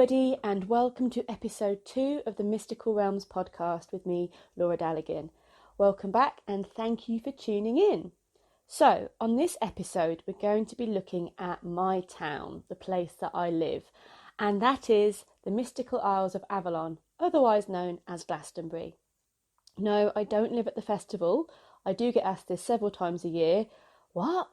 everybody, and welcome to episode 2 of the Mystical Realms podcast with me, Laura Dallaghan. Welcome back and thank you for tuning in. So, on this episode, we're going to be looking at my town, the place that I live, and that is the Mystical Isles of Avalon, otherwise known as Glastonbury. No, I don't live at the festival. I do get asked this several times a year. What?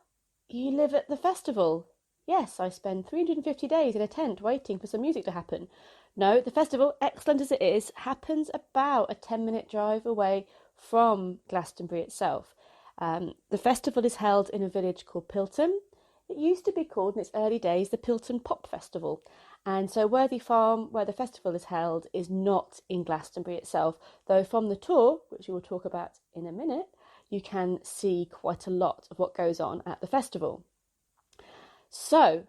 You live at the festival? Yes, I spend 350 days in a tent waiting for some music to happen. No, the festival, excellent as it is, happens about a 10-minute drive away from Glastonbury itself. The festival is held in a village called Pilton. It used to be called, in its early days, the Pilton Pop Festival. And so Worthy Farm, where the festival is held, is not in Glastonbury itself, though from the tour, which we will talk about in a minute, you can see quite a lot of what goes on at the festival. So,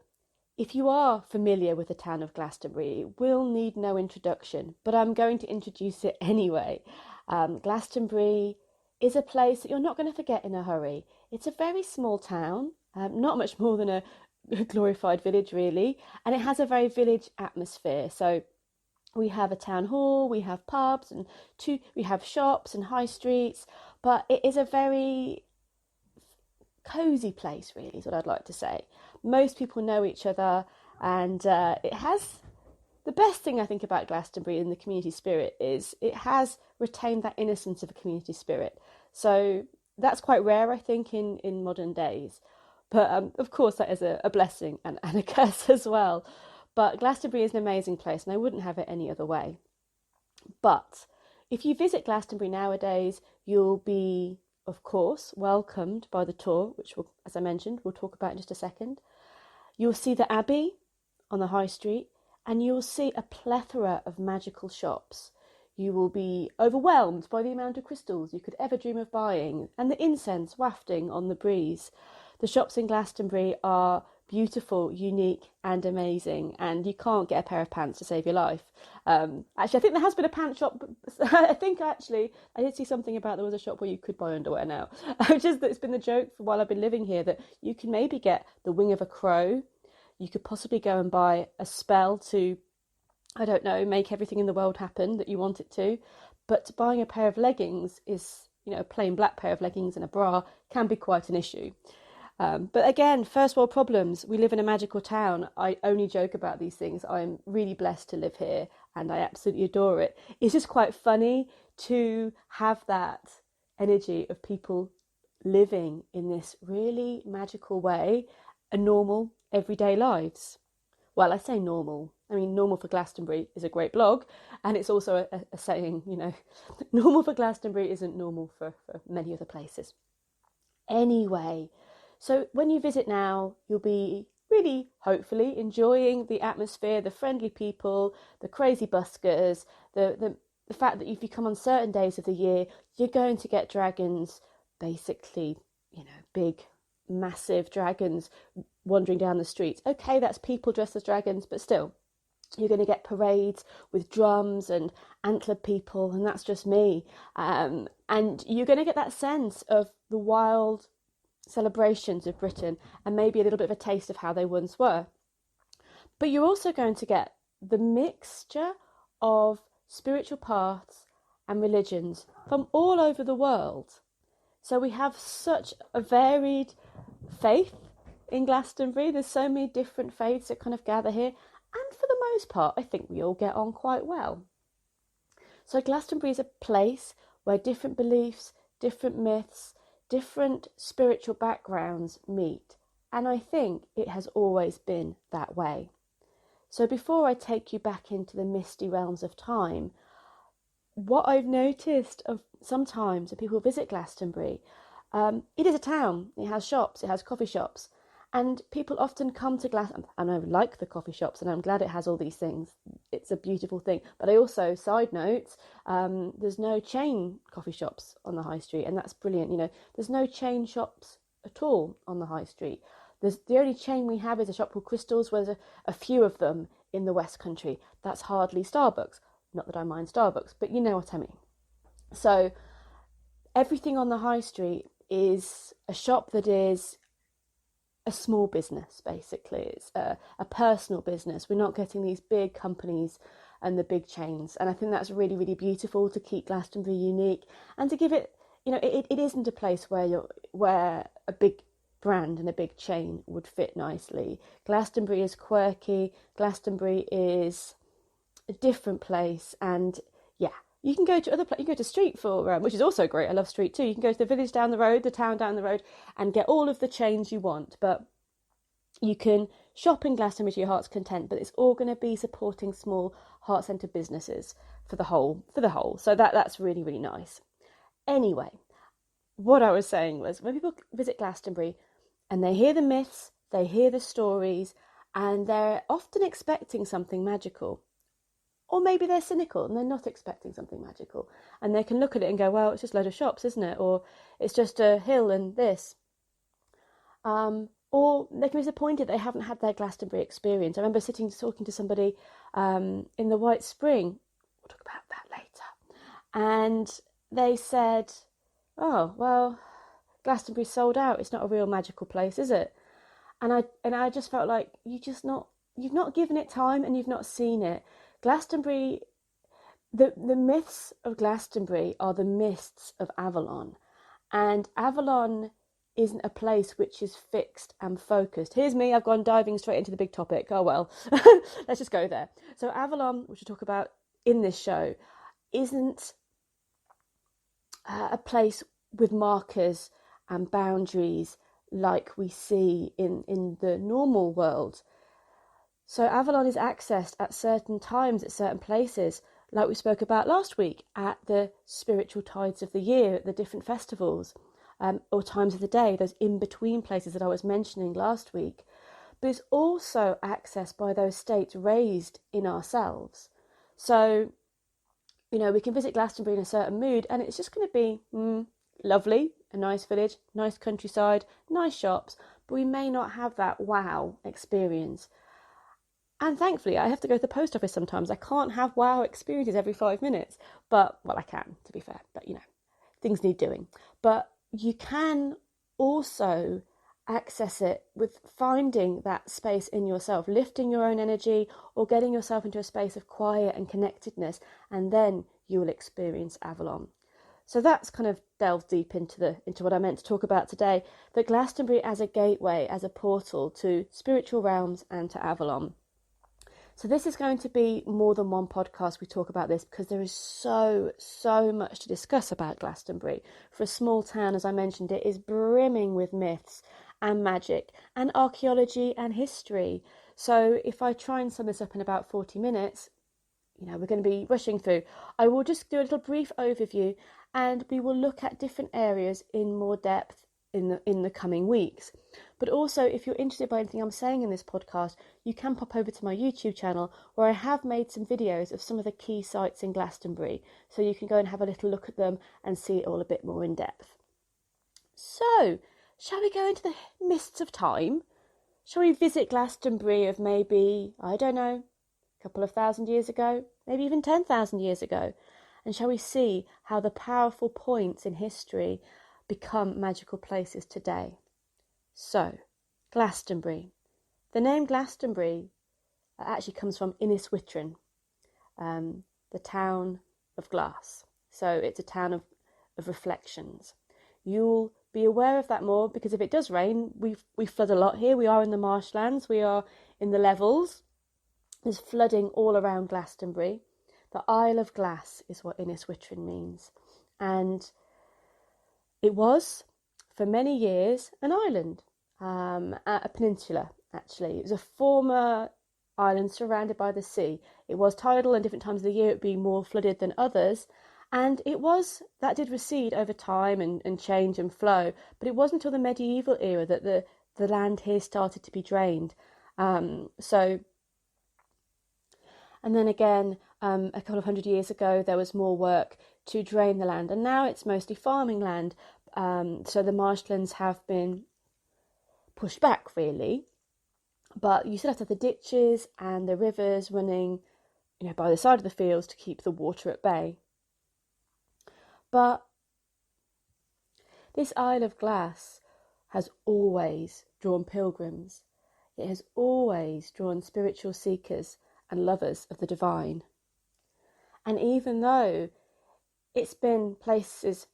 if you are familiar with the town of Glastonbury, it will need no introduction, but I'm going to introduce it anyway. Glastonbury is a place that you're not going to forget in a hurry. It's a very small town, not much more than a glorified village really, and it has a very village atmosphere. So we have a town hall, we have pubs, and we have shops and high streets, but it is a very cosy place really, is what I'd like to say. Most people know each other, and it has, the best thing I think about Glastonbury in the community spirit is it has retained that innocence of a community spirit. So that's quite rare, I think, in modern days. But of course that is a blessing and a curse as well. But Glastonbury is an amazing place and I wouldn't have it any other way. But if you visit Glastonbury nowadays, you'll be, of course, welcomed by the tour, which, as I mentioned, we'll talk about in just a second. You'll see the Abbey on the high street, and you'll see a plethora of magical shops. You will be overwhelmed by the amount of crystals you could ever dream of buying, and the incense wafting on the breeze. The shops in Glastonbury are beautiful, unique and amazing, and you can't get a pair of pants to save your life. Actually, I think there has been a pant shop. I did see something about there was a shop where you could buy underwear now. It's been the joke for while I've been living here that you can maybe get the wing of a crow. You could possibly go and buy a spell to, I don't know, make everything in the world happen that you want it to. But buying a pair of leggings is, a plain black pair of leggings and a bra can be quite an issue. But again, first world problems. We live in a magical town. I only joke about these things. I'm really blessed to live here and I absolutely adore it. It's just quite funny to have that energy of people living in this really magical way, a normal, everyday lives. Well, I say normal. I mean, normal for Glastonbury is a great blog, and it's also a saying, normal for Glastonbury isn't normal for many other places. Anyway, so when you visit now, you'll be really, hopefully, enjoying the atmosphere, the friendly people, the crazy buskers, the fact that if you come on certain days of the year, you're going to get dragons, basically, big, massive dragons wandering down the streets. Okay, that's people dressed as dragons, but still, you're going to get parades with drums and antlered people, and that's just me. And you're going to get that sense of the wild celebrations of Britain and maybe a little bit of a taste of how they once were. But you're also going to get the mixture of spiritual paths and religions from all over the world. So we have such a varied faith in Glastonbury. There's so many different faiths that kind of gather here, and for the most part I think we all get on quite well. So Glastonbury is a place where different beliefs, different myths, different spiritual backgrounds meet, and I think it has always been that way. So before I take you back into the misty realms of time, what I've noticed of sometimes when people visit Glastonbury, it is a town, it has shops, it has coffee shops, and people often come to Glastonbury, and I like the coffee shops and I'm glad it has all these things. It's a beautiful thing. But I also, side note, there's no chain coffee shops on the high street, and that's brilliant. There's no chain shops at all on the high street. The only chain we have is a shop called Crystals, where there's a few of them in the West Country. That's hardly Starbucks. Not that I mind Starbucks, but you know what I mean. So everything on the high street is a shop that is a small business, basically. It's a personal business. We're not getting these big companies and the big chains. And I think that's really, really beautiful to keep Glastonbury unique and to give it, it isn't a place where a big brand and a big chain would fit nicely. Glastonbury is quirky. Glastonbury is a different place, and yeah, you can go to other places. You can go to Street for, which is also great. I love Street too. You can go to the village down the road, the town down the road, and get all of the chains you want. But you can shop in Glastonbury to your heart's content. But it's all going to be supporting small heart-centered businesses for the whole. So that's really, really nice. Anyway, what I was saying was when people visit Glastonbury and they hear the myths, they hear the stories, and they're often expecting something magical. Or maybe they're cynical and they're not expecting something magical. And they can look at it and go, well, it's just a load of shops, isn't it? Or it's just a hill and this. Or they can be disappointed they haven't had their Glastonbury experience. I remember talking to somebody in the White Spring. We'll talk about that later. And they said, oh, well, Glastonbury's sold out. It's not a real magical place, is it? And I just felt like you've not given it time and you've not seen it. Glastonbury, the myths of Glastonbury are the mists of Avalon. And Avalon isn't a place which is fixed and focused. Here's me, I've gone diving straight into the big topic. Oh well, let's just go there. So Avalon, which we'll talk about in this show, isn't a place with markers and boundaries like we see in the normal world. So Avalon is accessed at certain times, at certain places, like we spoke about last week, at the spiritual tides of the year, at the different festivals, or times of the day, those in-between places that I was mentioning last week. But it's also accessed by those states raised in ourselves. So, we can visit Glastonbury in a certain mood, and it's just going to be lovely, a nice village, nice countryside, nice shops, but we may not have that wow experience. And thankfully, I have to go to the post office sometimes. I can't have wow experiences every 5 minutes. But, well, I can, to be fair. But, things need doing. But you can also access it with finding that space in yourself, lifting your own energy or getting yourself into a space of quiet and connectedness. And then you will experience Avalon. So that's kind of delved deep into what I meant to talk about today. That Glastonbury as a gateway, as a portal to spiritual realms and to Avalon. So this is going to be more than one podcast we talk about this because there is so much to discuss about Glastonbury. For a small town, as I mentioned, it is brimming with myths and magic and archaeology and history. So if I try and sum this up in about 40 minutes, we're going to be rushing through. I will just do a little brief overview and we will look at different areas in more depth in the coming weeks. But also, if you're interested by anything I'm saying in this podcast, you can pop over to my YouTube channel where I have made some videos of some of the key sites in Glastonbury, so you can go and have a little look at them and see it all a bit more in depth. So, shall we go into the mists of time? Shall we visit Glastonbury of maybe, I don't know, a couple of thousand years ago, maybe even 10,000 years ago? And shall we see how the powerful points in history become magical places today? So, Glastonbury. The name Glastonbury actually comes from Inniswitrin, the town of glass. So it's a town of reflections. You'll be aware of that more because if it does rain, we flood a lot here. We are in the marshlands. We are in the levels. There's flooding all around Glastonbury. The Isle of Glass is what Inniswitrin means. And it was, for many years, an island, a peninsula, actually. It was a former island surrounded by the sea. It was tidal, and different times of the year it would be more flooded than others. And that did recede over time and change and flow. But it wasn't until the medieval era that the land here started to be drained. And then again, a couple of 100 years ago, there was more work to drain the land. And now it's mostly farming land. So the marshlands have been pushed back, really. But you still have to have the ditches and the rivers running, by the side of the fields to keep the water at bay. But this Isle of Glass has always drawn pilgrims. It has always drawn spiritual seekers and lovers of the divine. And even though it's been places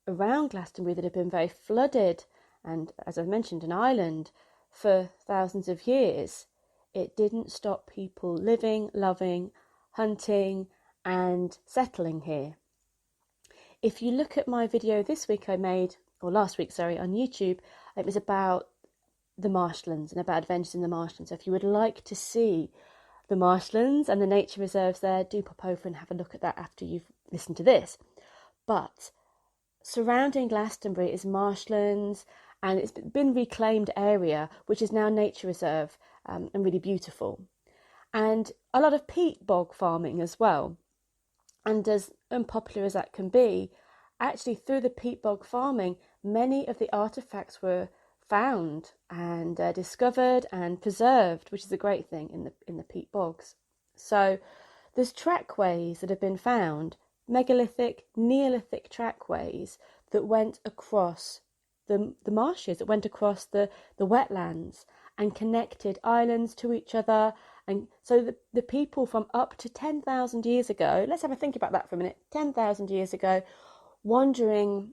around Glastonbury that have been very flooded, and as I've mentioned, an island for thousands of years, it didn't stop people living, loving, hunting and settling here. If you look at my video this week I made, or last week, sorry, on YouTube, it was about the Marshlands and about adventures in the Marshlands. So if you would like to see the Marshlands and the nature reserves there, do pop over and have a look at that after you've listened to this. But surrounding Glastonbury is marshlands, and it's been reclaimed area, which is now nature reserve, and really beautiful. And a lot of peat bog farming as well. And as unpopular as that can be, actually through the peat bog farming, many of the artefacts were found and discovered and preserved, which is a great thing in the peat bogs. So there's trackways that have been found, megalithic, neolithic trackways that went across the marshes, that went across the wetlands and connected islands to each other. And so the people from up to 10,000 years ago, let's have a think about that for a minute, 10,000 years ago, wandering,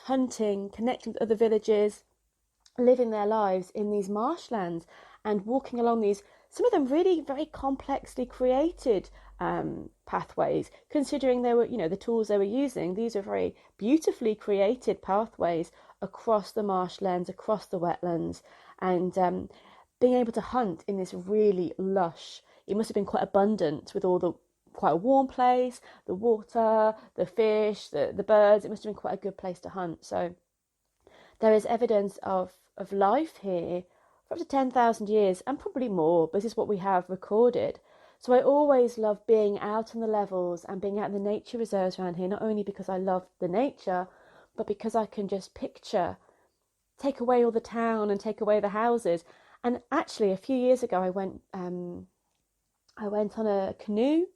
hunting, connecting with other villages, living their lives in these marshlands and walking along these, some of them really very complexly created pathways, considering they were, the tools they were using. These are very beautifully created pathways across the marshlands, across the wetlands, and being able to hunt in this really lush, it must have been quite abundant with all the, quite a warm place, the water, the fish, the birds. It must have been quite a good place to hunt. So there is evidence of life here for up to 10,000 years and probably more, but this is what we have recorded. So I always love being out on the levels and being out in the nature reserves around here, not only because I love the nature, but because I can just picture, take away all the town and take away the houses. And actually, a few years ago, I went on a canoe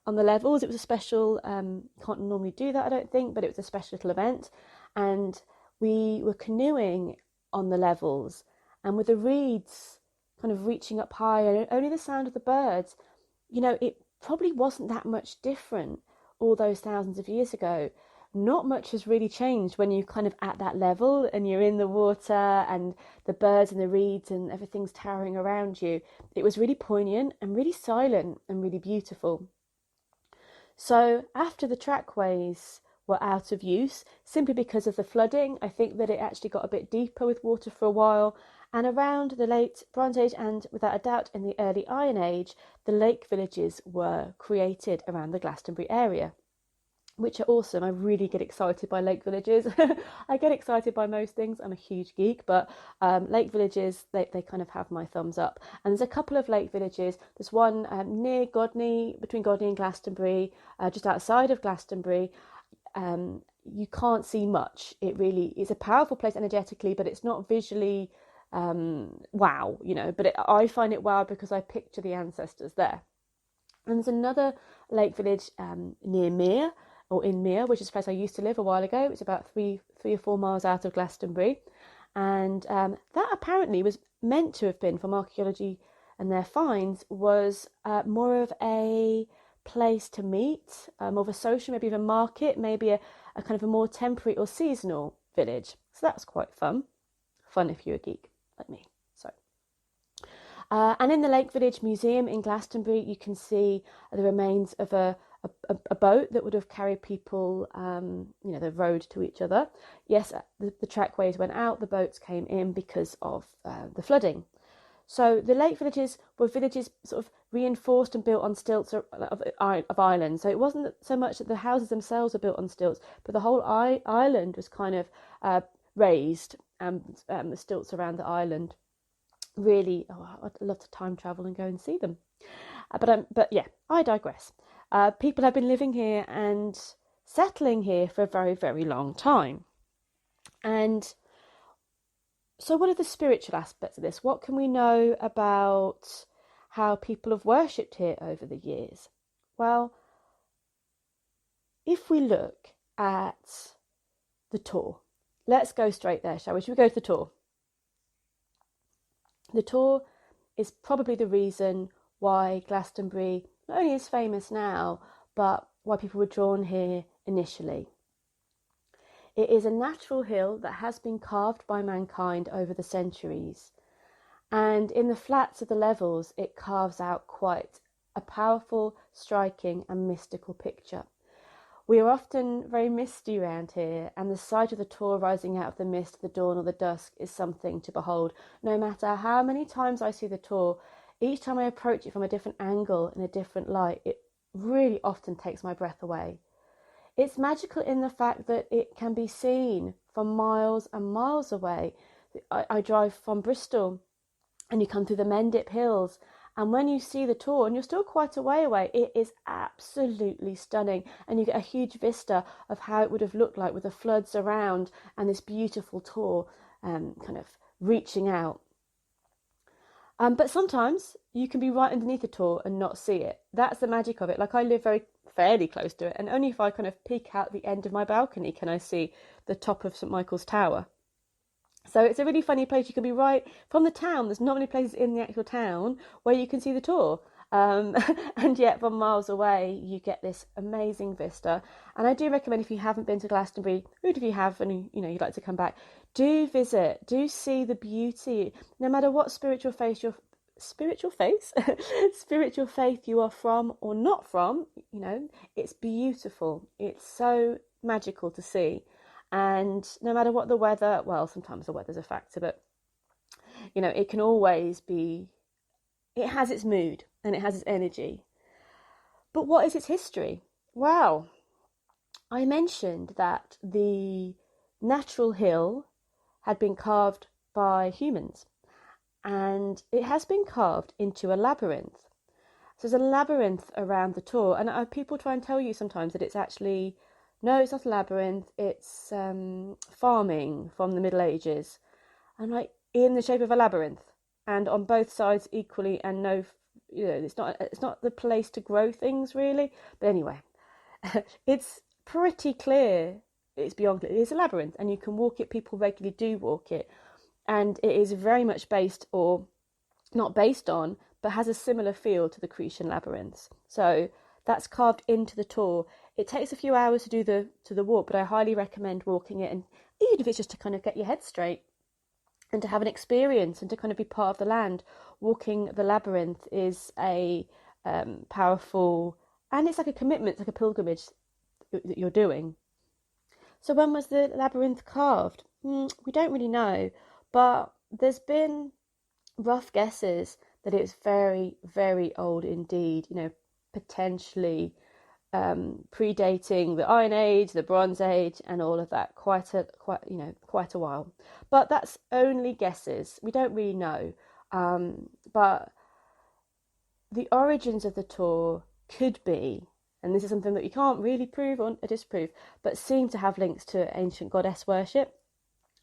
on the levels. It was a special, can't normally do that, I don't think, but it was a special little event. And we were canoeing on the levels, and with the reeds kind of reaching up high and only the sound of the birds, it probably wasn't that much different all those thousands of years ago. Not much has really changed when you're kind of at that level and you're in the water and the birds and the reeds and everything's towering around you. It was really poignant and really silent and really beautiful. So after the trackways were out of use, simply because of the flooding, I think that it actually got a bit deeper with water for a while. And around the late Bronze Age and without a doubt in the early Iron Age, the lake villages were created around the Glastonbury area, which are awesome. I really get excited by lake villages. I get excited by most things. I'm a huge geek, but lake villages, they kind of have my thumbs up. And there's a couple of lake villages. There's one near Godney, between Godney and Glastonbury, just outside of Glastonbury. You can't see much. It really is a powerful place energetically, but it's not visually wow, but I find it wow because I picture the ancestors there. And there's another lake village near Mere, or in Mere, which is a place I used to live a while ago. It's about three or 4 miles out of Glastonbury. And that apparently was meant to have been, from archaeology and their finds, was more of a place to meet, more of a social, maybe even market, maybe a kind of a more temporary or seasonal village. So that's quite fun. Fun if you're a geek like me. So. And in the Lake Village Museum in Glastonbury, you can see the remains of a boat that would have carried people, the road to each other. Yes, the trackways went out, the boats came in because of the flooding. So the lake villages were villages sort of reinforced and built on stilts of islands. So it wasn't so much that the houses themselves were built on stilts, but the whole island was kind of raised, and the stilts around the island. Really, I'd love to time travel and go and see them. But yeah, I digress. People have been living here and settling here for a very, very long time. And so what are the spiritual aspects of this? What can we know about how people have worshipped here over the years? Well, if we look at the Tor, let's go straight there, shall we? Should we go to the Tor? The Tor is probably the reason why Glastonbury not only is famous now, but why people were drawn here initially. It is a natural hill that has been carved by mankind over the centuries, and in the flats of the levels it carves out quite a powerful, striking and mystical picture. We are often very misty around here, and the sight of the Tor rising out of the mist of the dawn or the dusk is something to behold. No matter how many times I see the Tor, each time I approach it from a different angle, in a different light, it really often takes my breath away. It's magical in the fact that it can be seen from miles and miles away. I drive from Bristol and you come through the Mendip Hills, and when you see the Tor, and you're still quite a way away, it is absolutely stunning, and you get a huge vista of how it would have looked like with the floods around and this beautiful Tor kind of reaching out. But sometimes you can be right underneath the Tor and not see it. That's the magic of it. Like, I live fairly close to it, and only if I kind of peek out the end of my balcony can I see the top of St Michael's Tower. So it's a really funny place. You can be right from the town. There's not many places in the actual town where you can see the Tor. And yet from miles away you get this amazing vista. And I do recommend, if you haven't been to Glastonbury, or if you have and you'd like to come back, do visit, do see the beauty. No matter what spiritual faith you are from or not from, it's beautiful. It's so magical to see. And no matter what the weather, well, sometimes the weather's a factor, but it can always be, it has its mood and it has its energy. But what is its history? Well, I mentioned that the natural hill had been carved by humans, and it has been carved into a labyrinth. So there's a labyrinth around the Tor, and people try and tell you sometimes that it's actually, no, it's not a labyrinth, it's farming from the Middle Ages. And like, in the shape of a labyrinth, and on both sides equally, and no, it's not the place to grow things really. But anyway, it's pretty clear, it's beyond clear, it is a labyrinth, and you can walk it, people regularly do walk it. And it is very much based, or not based on, but has a similar feel to the Cretan labyrinths. So that's carved into the Tor. It takes a few hours to do the walk, but I highly recommend walking it, and even if it's just to kind of get your head straight and to have an experience and to kind of be part of the land. Walking the labyrinth is a powerful, and it's like a commitment, it's like a pilgrimage that you're doing. So when was the labyrinth carved? We don't really know, but there's been rough guesses that it's very, very old indeed, potentially predating the Iron Age, the Bronze Age, and all of that, quite a while. But that's only guesses. We don't really know. But the origins of the Tor could be, and this is something that you can't really prove or disprove, but seem to have links to ancient goddess worship,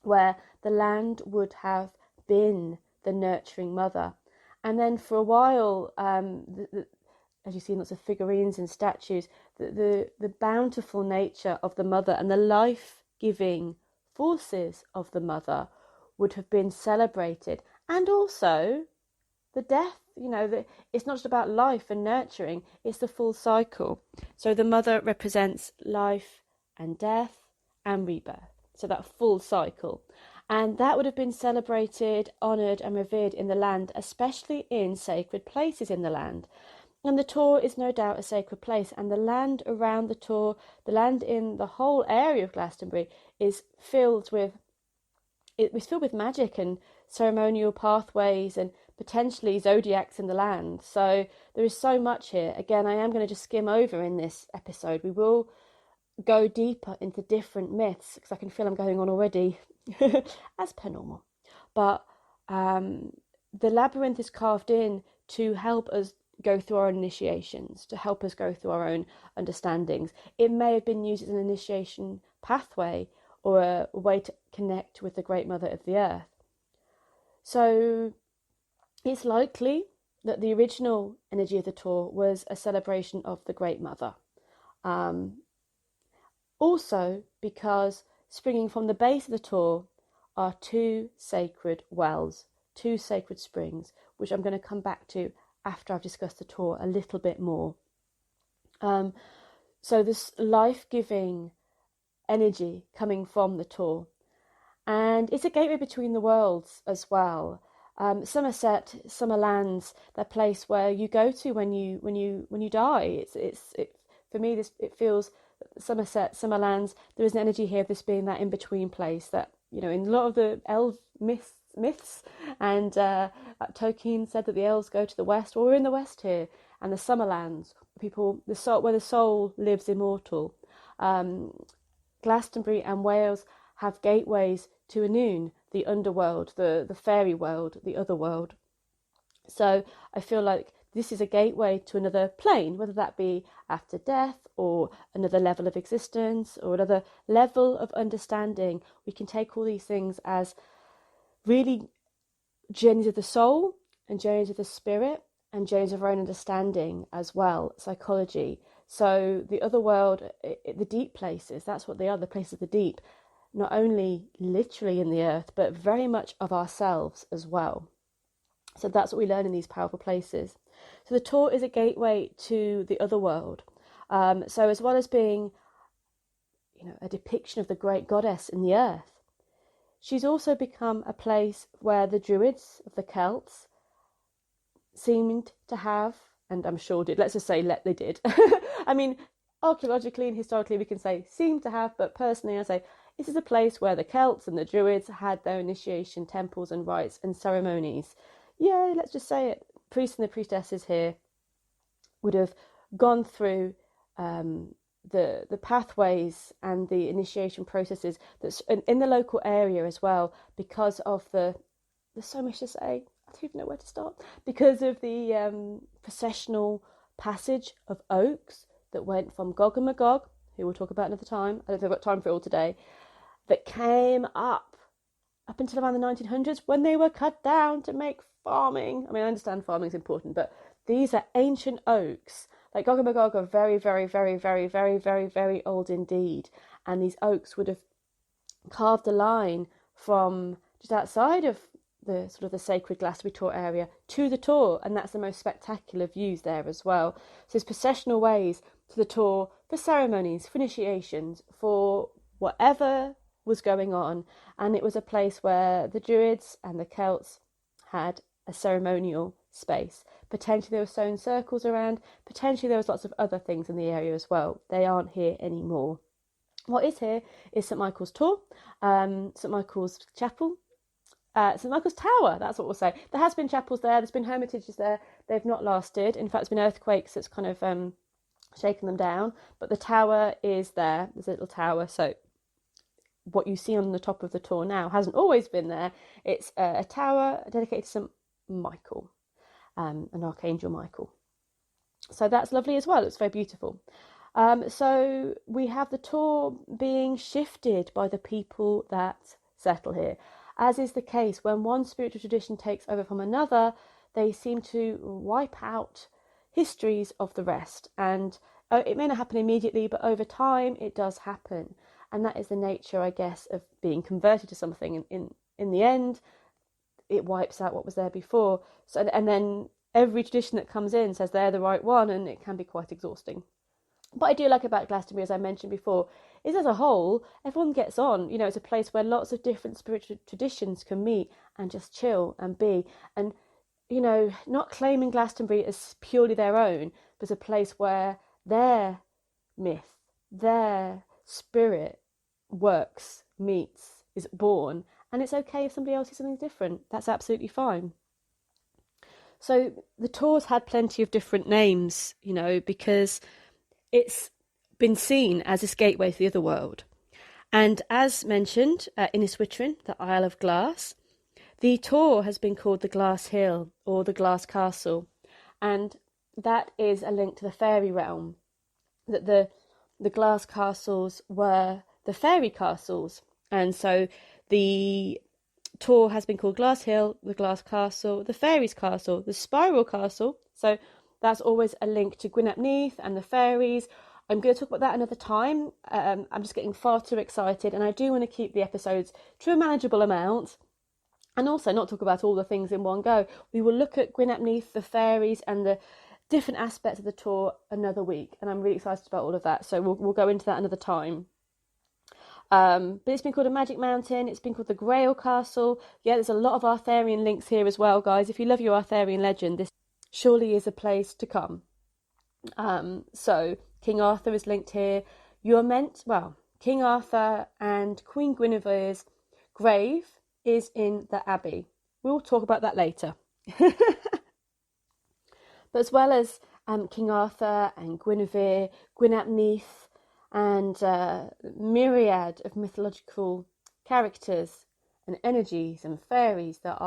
where the land would have been the nurturing mother. And then for a while, as you see in lots of figurines and statues, the bountiful nature of the mother and the life-giving forces of the mother would have been celebrated. And also the death, it's not just about life and nurturing, it's the full cycle. So the mother represents life and death and rebirth. So that full cycle. And that would have been celebrated, honoured and revered in the land, especially in sacred places in the land. And the Tor is no doubt a sacred place, and the land around the Tor, the land in the whole area of Glastonbury, is filled with magic and ceremonial pathways and potentially zodiacs in the land. So there is so much here. Again, I am going to just skim over in this episode. We will go deeper into different myths, because I can feel I'm going on already, as per normal. But the labyrinth is carved in to help us go through our initiations, to help us go through our own understandings. It may have been used as an initiation pathway or a way to connect with the Great Mother of the Earth. So it's likely that the original energy of the Tor was a celebration of the Great Mother. Also because springing from the base of the Tor are two sacred wells, 2 sacred springs, which I'm going to come back to after I've discussed the Tor a little bit more. So this life-giving energy coming from the Tor, and it's a gateway between the worlds as well. Somerset, Summerlands, the place where you go to when you die. For me, it feels Somerset, Summerlands. There is an energy here of this being that in between place that, you know, in a lot of the elf myths, and Tolkien said that the elves go to the west. Well, we're in the west here, and the Summerlands, where the soul lives immortal. Glastonbury and Wales have gateways to Anun, the underworld, the fairy world, the other world. So I feel like this is a gateway to another plane, whether that be after death or another level of existence or another level of understanding. We can take all these things as really journeys of the soul and journeys of the spirit and journeys of our own understanding as well, psychology. So the other world, the deep places, that's what they are, the places of the deep, not only literally in the earth, but very much of ourselves as well. So that's what we learn in these powerful places. So the Tor is a gateway to the other world. So as well as being, you know, a depiction of the great goddess in the earth, she's also become a place where the Druids of the Celts seemed to have, and I'm sure did, let's just say they did. I mean, archaeologically and historically we can say seemed to have, but personally I say this is a place where the Celts and the Druids had their initiation temples and rites and ceremonies. Yeah, let's just say it. Priests and the priestesses here would have gone through the pathways and the initiation processes that's in the local area as well, because of there's so much to say. I don't even know where to start. Because of the processional passage of oaks that went from Gog and Magog, who we'll talk about another time, I don't think I've got time for it all today, that came up until around the 1900s when they were cut down to make farming. I mean, I understand farming is important, but these are ancient oaks. Like Gog and Magog are very, very, very, very, very, very, very old indeed. And these oaks would have carved a line from just outside of the sort of the sacred Glastonbury Tor area to the Tor, and that's the most spectacular views there as well. So there's processional ways to the Tor for ceremonies, for initiations, for whatever was going on, and it was a place where the Druids and the Celts had a ceremonial space. Potentially there were stone circles around, potentially there was lots of other things in the area as well. They aren't here anymore. What is here is St Michael's Tor, St Michael's Chapel, St Michael's Tower, that's what we'll say. There has been chapels there, there's been hermitages there, they've not lasted. In fact, there's been earthquakes that's kind of shaken them down, but the tower is there. There's a little tower, so what you see on the top of the Tor now hasn't always been there. It's a tower dedicated to St Michael, an Archangel Michael. So that's lovely as well, it's very beautiful. So we have the Tor being shifted by the people that settle here. As is the case, when one spiritual tradition takes over from another, they seem to wipe out histories of the rest. And it may not happen immediately, but over time it does happen. And that is the nature, I guess, of being converted to something. In the end, it wipes out what was there before. So, and then every tradition that comes in says they're the right one, and it can be quite exhausting. What I do like about Glastonbury, as I mentioned before, is as a whole, everyone gets on. You know, it's a place where lots of different spiritual traditions can meet and just chill and be. And, you know, not claiming Glastonbury as purely their own, but a place where their myth, their spirit works, meets, is born. And it's okay if somebody else sees something different. That's absolutely fine. So the Tor's had plenty of different names, you know, because it's been seen as this gateway to the other world. And as mentioned, in Yswitrin, the Isle of Glass, the Tor has been called the Glass Hill or the Glass Castle. And that is a link to the fairy realm, that the glass castles were the fairy castles. And so the Tor has been called Glass Hill, the Glass Castle, the Fairies Castle, the Spiral Castle. So that's always a link to Gwyn ap Nudd and the fairies. I'm going to talk about that another time. I'm just getting far too excited, and I do want to keep the episodes to a manageable amount. and also not talk about all the things in one go. We will look at Gwyn ap Nudd, the fairies, and the different aspects of the tour another week, and I'm really excited about all of that. So we'll go into that another time. But it's been called a Magic Mountain. It's been called the Grail Castle. Yeah, there's a lot of Arthurian links here as well, guys. If you love your Arthurian legend, this surely is a place to come. So King Arthur is linked here. King Arthur and Queen Guinevere's grave is in the Abbey. We'll talk about that later. But as well as King Arthur and Guinevere, Gwyn ap Nudd, and myriad of mythological characters and energies and fairies that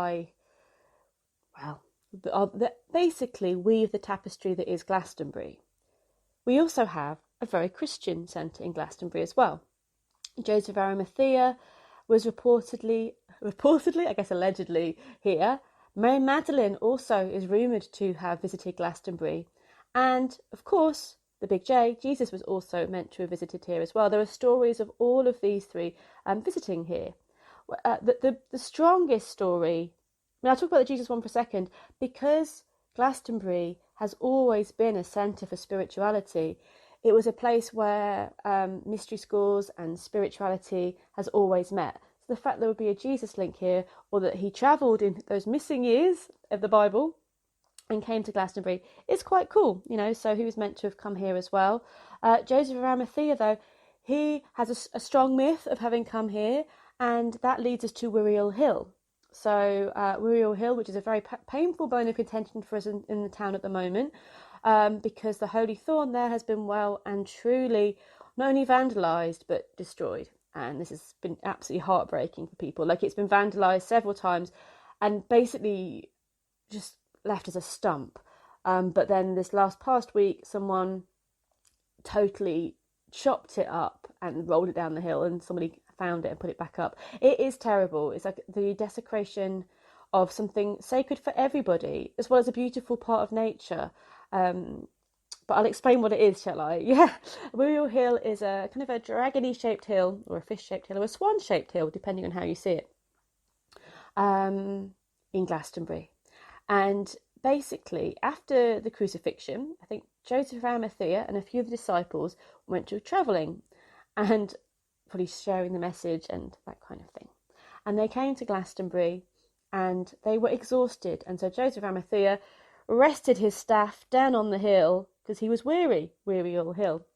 basically weave the tapestry that is Glastonbury. We also have a very Christian centre in Glastonbury as well. Joseph of Arimathea was reportedly, I guess allegedly, here. Mary Magdalene also is rumoured to have visited Glastonbury. And, of course, the big J, Jesus was also meant to have visited here as well. There are stories of all of these three visiting here. The strongest story, I'll talk about the Jesus one for a second, because Glastonbury has always been a centre for spirituality. It was a place where mystery schools and spirituality has always met. So the fact there would be a Jesus link here, or that he travelled in those missing years of the Bible and came to Glastonbury, is quite cool, so he was meant to have come here as well. Joseph of Arimathea, though, he has a strong myth of having come here, and that leads us to Wiriel Hill. So Wiriel Hill, which is a very painful bone of contention for us in the town at the moment, because the Holy Thorn there has been well and truly not only vandalised but destroyed. And this has been absolutely heartbreaking for people. Like, it's been vandalised several times and basically just left as a stump. But then this past week, someone totally chopped it up and rolled it down the hill, and somebody found it and put it back up. It is terrible. It's like the desecration of something sacred for everybody, as well as a beautiful part of nature. But I'll explain what it is, shall I? Yeah, Wiriel Hill is a kind of a dragony shaped hill, or a fish shaped hill, or a swan shaped hill, depending on how you see it, in Glastonbury. And basically, after the crucifixion, I think Joseph of Arimathea and a few of the disciples went to travelling and probably sharing the message and that kind of thing. And they came to Glastonbury and they were exhausted. And so Joseph of Arimathea rested his staff down on the hill because he was weary, Wiriel Hill.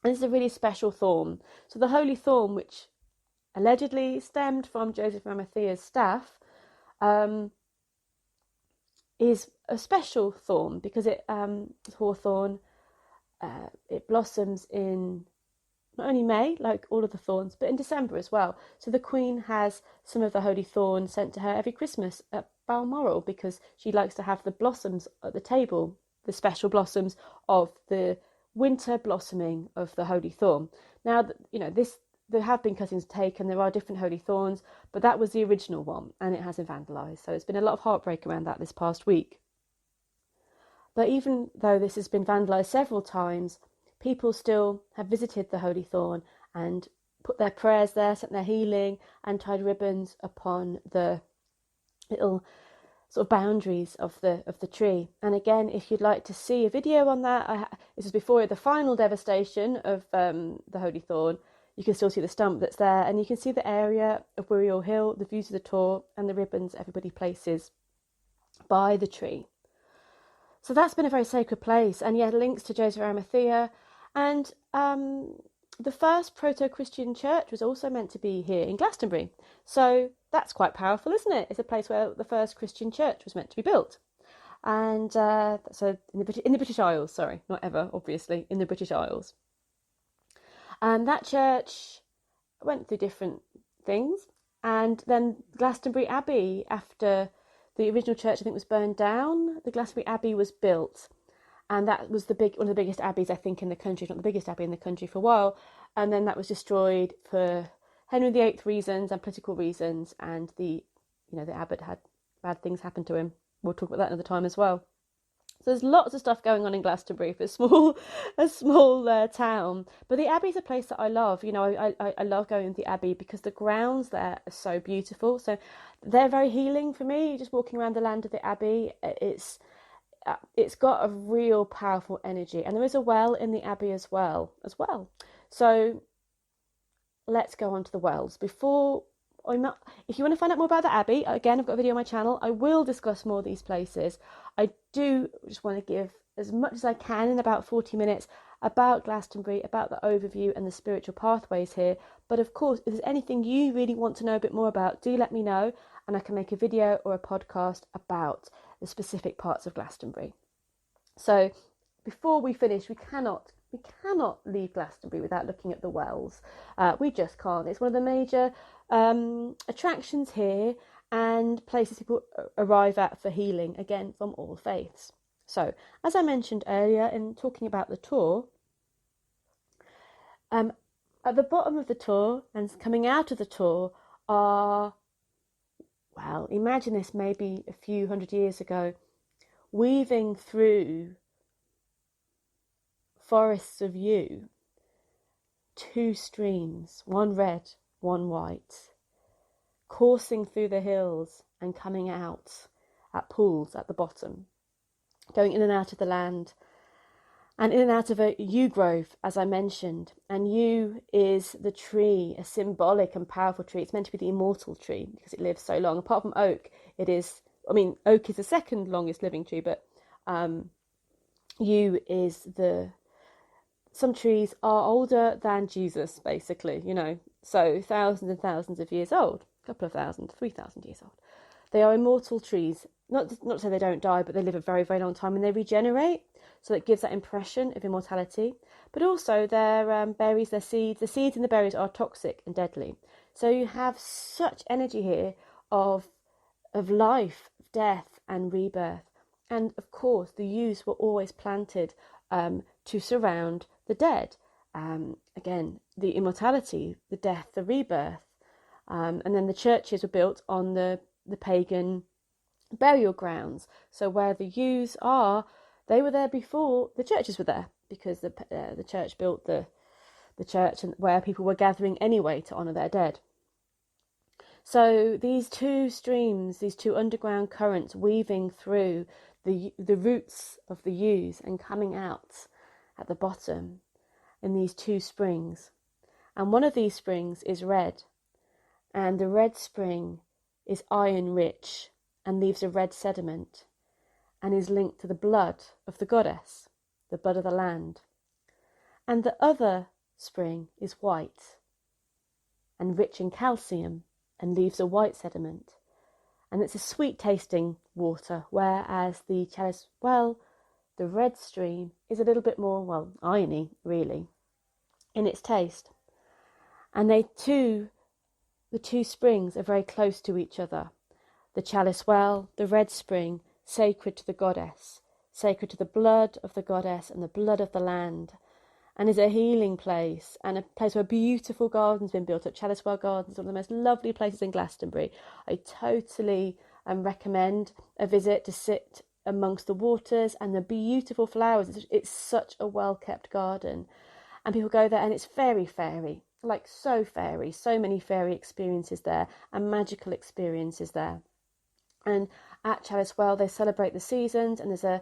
And this is a really special thorn. So the Holy Thorn, which allegedly stemmed from Joseph of Arimathea's staff, is a special thorn because it's hawthorn. It blossoms in not only May, like all of the thorns, but in December as well. So the Queen has some of the Holy Thorn sent to her every Christmas at Balmoral because she likes to have the blossoms at the table, the special blossoms of the winter blossoming of the Holy Thorn. Now, there have been cuttings taken, there are different Holy Thorns, but that was the original one and it hasn't vandalised. So it's been a lot of heartbreak around that this past week. But even though this has been vandalised several times, people still have visited the Holy Thorn and put their prayers there, sent their healing, and tied ribbons upon the little sort of boundaries of the tree. And again, if you'd like to see a video on that, this is before the final devastation of the Holy Thorn. You can still see the stump that's there, and you can see the area of Wiriel Hill, the views of the tor, and the ribbons everybody places by the tree. So that's been a very sacred place, and yeah, links to Joseph of Arimathea. And the first proto-Christian church was also meant to be here in Glastonbury. So that's quite powerful, isn't it? It's a place where the first Christian church was meant to be built. And so in the British Isles, sorry, not ever, obviously, in the British Isles. And that church went through different things. And then Glastonbury Abbey, after the original church, I think, was burned down, the Glastonbury Abbey was built. And that was one of the biggest abbeys, I think, in the country, if not the biggest abbey in the country for a while. And then that was destroyed for Henry VIII reasons and political reasons. And the abbot had bad things happen to him. We'll talk about that another time as well. So there's lots of stuff going on in Glastonbury for a small town. But the Abbey's a place that I love. You know, I love going to the Abbey because the grounds there are so beautiful. So they're very healing for me. Just walking around the land of the Abbey, it's got a real powerful energy. And there is a well in the Abbey as well. So let's go on to the wells. If you want to find out more about the Abbey, again, I've got a video on my channel. I will discuss more of these places. I do just want to give as much as I can in about 40 minutes about Glastonbury, about the overview and the spiritual pathways here. But of course, if there's anything you really want to know a bit more about, do let me know, and I can make a video or a podcast about the specific parts of Glastonbury. So before we finish, we cannot leave Glastonbury without looking at the wells. We just can't. It's one of the major attractions here and places people arrive at for healing, again, from all faiths. So, as I mentioned earlier in talking about the tour, at the bottom of the tour and coming out of the tour are, well, imagine this maybe a few hundred years ago, weaving through forests of yew, two streams, one red, one white, coursing through the hills and coming out at pools at the bottom, going in and out of the land and in and out of a yew grove, as I mentioned. And yew is the tree, a symbolic and powerful tree. It's meant to be the immortal tree because it lives so long. Apart from oak, oak is the second longest living tree, but yew is some trees are older than Jesus, basically, so thousands and thousands of years old, a couple of thousand, 3,000 years old. They are immortal trees, not to say they don't die, but they live a very, very long time and they regenerate, so it gives that impression of immortality. But also their berries, the seeds in the berries are toxic and deadly. So you have such energy here of life, death and rebirth. And of course, the yews were always planted to surround the dead. Again, the immortality, the death, the rebirth. And then the churches were built on the pagan burial grounds. So where the yews are, they were there before the churches were there, because the church built the church and where people were gathering anyway to honour their dead. So these two streams, these two underground currents weaving through the roots of the yews and coming out at the bottom in these two springs. And one of these springs is red, and the red spring is iron rich and leaves a red sediment and is linked to the blood of the goddess, the blood of the land. And the other spring is white and rich in calcium and leaves a white sediment, and it's a sweet tasting water, whereas the Chalice Well, the red stream, is a little bit more, well, irony really in its taste. And the two springs are very close to each other. The Chalice Well, the red spring, sacred to the goddess, sacred to the blood of the goddess and the blood of the land, and is a healing place and a place where beautiful gardens have been built up. Chalice Well Gardens, one of the most lovely places in Glastonbury. I totally recommend a visit to sit amongst the waters and the beautiful flowers. It's such a well-kept garden, and people go there and it's very fairy, like so fairy, so many fairy experiences there and magical experiences there. And at Chalice Well they celebrate the seasons, and there's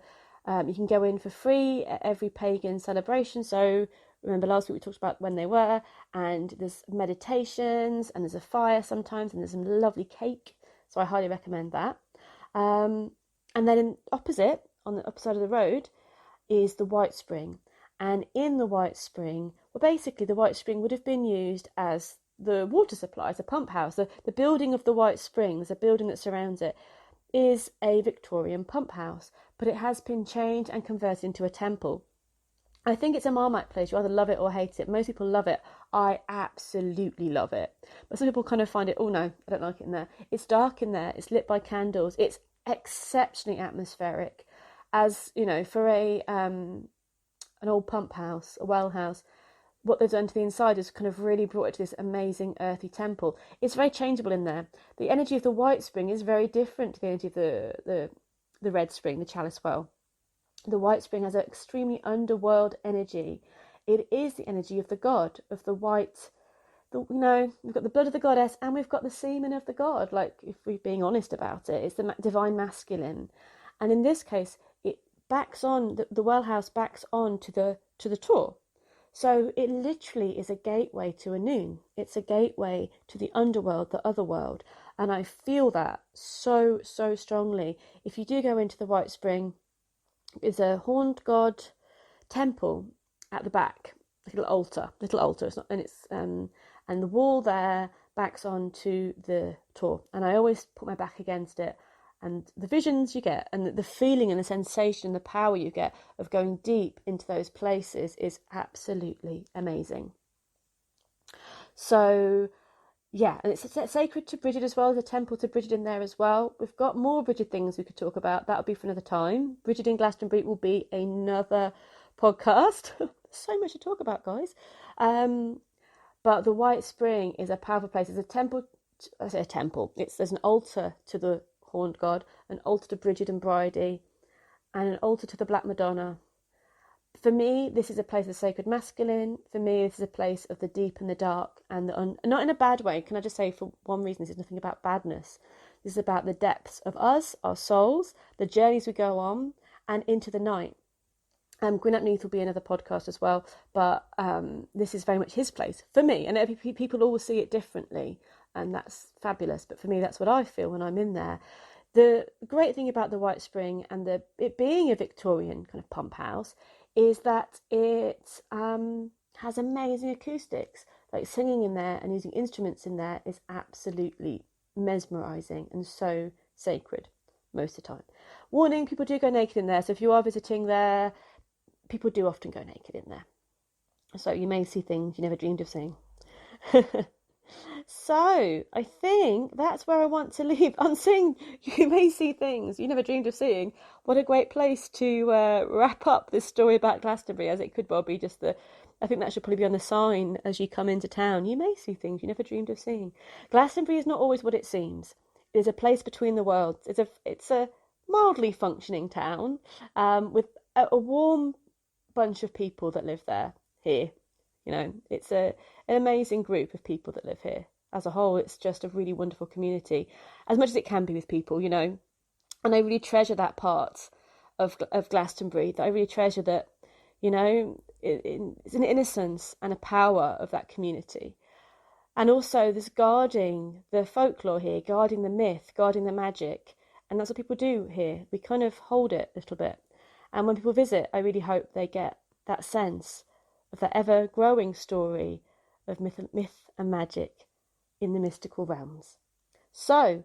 you can go in for free at every pagan celebration. So remember last week we talked about when they were, and there's meditations and there's a fire sometimes and there's some lovely cake, so I highly recommend that. And then on the opposite side of the road is the White Spring, and in the White Spring, well, basically the White Spring would have been used as the water supply, as a pump house. The building of the White Springs, the building that surrounds it, is a Victorian pump house, but it has been changed and converted into a temple. I think it's a Marmite place. You either love it or hate it. Most people love it. I absolutely love it. But some people kind of find it, oh no, I don't like it in there. It's dark in there. It's lit by candles. It's exceptionally atmospheric. As, for an old pump house, a well house, what they've done to the inside has kind of really brought it to this amazing earthy temple. It's very changeable in there. The energy of the White Spring is very different to the energy of the Red Spring, the Chalice Well. The white spring has an extremely underworld energy. It is the energy of the god, of the white. We've got the blood of the goddess and we've got the semen of the god. Like, if we're being honest about it, it's the divine masculine. And in this case, it backs on, the well house backs on to the Tor. So it literally is a gateway to Anun. It's a gateway to the underworld, the other world. And I feel that so, so strongly. If you do go into the White Spring, there's a horned god temple at the back, a little altar. It's not, and the wall there backs on to the Tor. And I always put my back against it. And the visions you get and the feeling and the sensation, the power you get of going deep into those places is absolutely amazing. So, yeah, and it's sacred to Bridget as well. There's a temple to Bridget in there as well. We've got more Bridget things we could talk about. That'll be for another time. Bridget in Glastonbury will be another podcast. So much to talk about, guys. But the White Spring is a powerful place. There's a temple. I say a temple. There's an altar to the horned god, an altar to Bridget and Bridie, and an altar to the Black Madonna. For me, this is a place of the sacred masculine. For me, this is a place of the deep and the dark, and not in a bad way. Can I just say, for one reason, this is nothing about badness. This is about the depths of us, our souls, the journeys we go on, and into the night. Gwyn ap Neath will be another podcast as well, but this is very much his place for me, and people always see it differently. And that's fabulous. But for me, that's what I feel when I'm in there. The great thing about the White Spring and it being a Victorian kind of pump house is that it has amazing acoustics. Like, singing in there and using instruments in there is absolutely mesmerising and so sacred most of the time. Warning, people do go naked in there. So if you are visiting there, people do often go naked in there. So you may see things you never dreamed of seeing. So I think that's where I want to leave. I'm saying you may see things you never dreamed of seeing. What a great place to wrap up this story about Glastonbury, as it could well be just I think that should probably be on the sign as you come into town. You may see things you never dreamed of seeing. Glastonbury is not always what it seems. It is a place between the worlds. It's a mildly functioning town with a warm bunch of people that live here. It's an amazing group of people that live here. As a whole, it's just a really wonderful community, as much as it can be with people, and I really treasure that part of Glastonbury, that I really treasure that, it's an innocence and a power of that community. And also this guarding the folklore here, guarding the myth, guarding the magic. And that's what people do here. We kind of hold it a little bit. And when people visit, I really hope they get that sense of that ever-growing story of myth and magic in the mystical realms. So,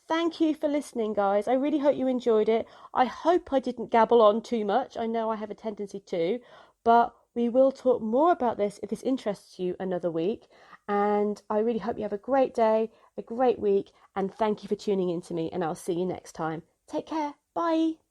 thank you for listening, guys. I really hope you enjoyed it. I hope I didn't gabble on too much. I know I have a tendency to, but we will talk more about this if this interests you another week. And I really hope you have a great day, a great week, and thank you for tuning in to me, and I'll see you next time. Take care. Bye.